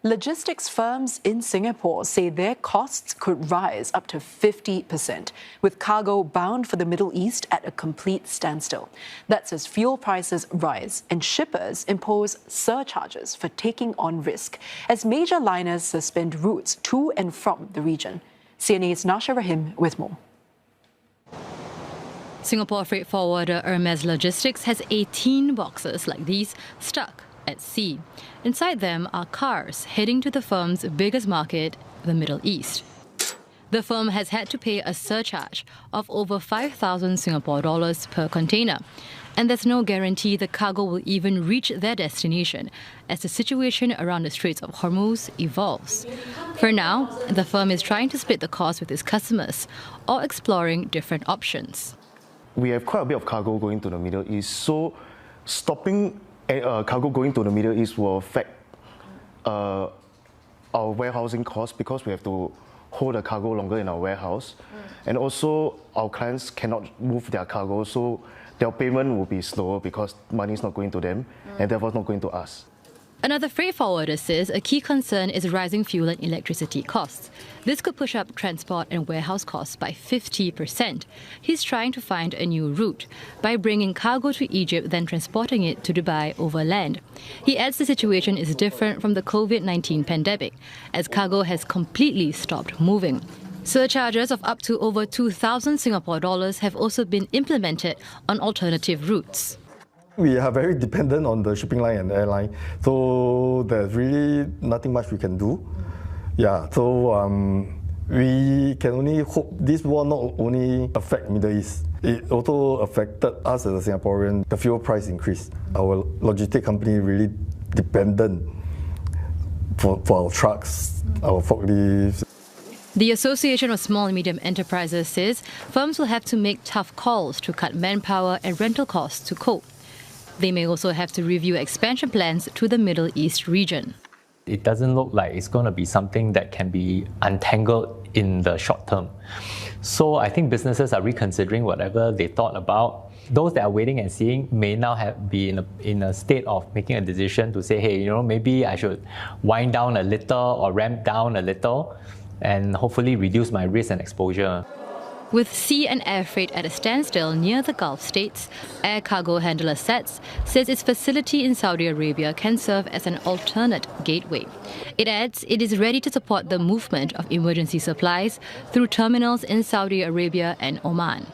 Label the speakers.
Speaker 1: Logistics firms in Singapore say their costs could rise up to 50%, with cargo bound for the Middle East at a complete standstill. That's as fuel prices rise and shippers impose surcharges for taking on risk, as major liners suspend routes to and from the region. CNA's Nasyrah Rohim with more.
Speaker 2: Singapore freight forwarder Hermes Logistics has 18 boxes like these stuck at sea. Inside them are cars heading to the firm's biggest market, the Middle East. The firm has had to pay a surcharge of over 5,000 Singapore dollars per container. And there's no guarantee the cargo will even reach their destination as the situation around the Straits of Hormuz evolves. For now, the firm is trying to split the cost with its customers or exploring different options.
Speaker 3: We have quite a bit of cargo going to the Middle East, so stopping cargo going to the Middle East will affect our warehousing costs because we have to hold the cargo longer in our warehouse. And also, our clients cannot move their cargo, so their payment will be slower because money is not going to them and therefore not going to us.
Speaker 2: Another freight forwarder says a key concern is rising fuel and electricity costs. This could push up transport and warehouse costs by 50%. He's trying to find a new route by bringing cargo to Egypt, then transporting it to Dubai overland. He adds the situation is different from the COVID-19 pandemic, as cargo has completely stopped moving. Surcharges of up to over 2,000 Singapore dollars have also been implemented on alternative routes.
Speaker 4: We are very dependent on the shipping line and airline, so there's really nothing much we can do. Yeah, so we can only hope this will not only affect Middle East, it also affected us as a Singaporean. The fuel price increased. Our logistic company really dependent for our trucks, our forklifts.
Speaker 2: The Association of Small and Medium Enterprises says firms will have to make tough calls to cut manpower and rental costs to cope. They may also have to review expansion plans to the Middle East region.
Speaker 5: It doesn't look like it's going to be something that can be untangled in the short term. So I think businesses are reconsidering whatever they thought about. Those that are waiting and seeing may now be in a state of making a decision to say, hey, maybe I should wind down a little or ramp down a little and hopefully reduce my risk and exposure.
Speaker 2: With sea and air freight at a standstill near the Gulf states, Air Cargo Handler SATS says its facility in Saudi Arabia can serve as an alternate gateway. It adds it is ready to support the movement of emergency supplies through terminals in Saudi Arabia and Oman.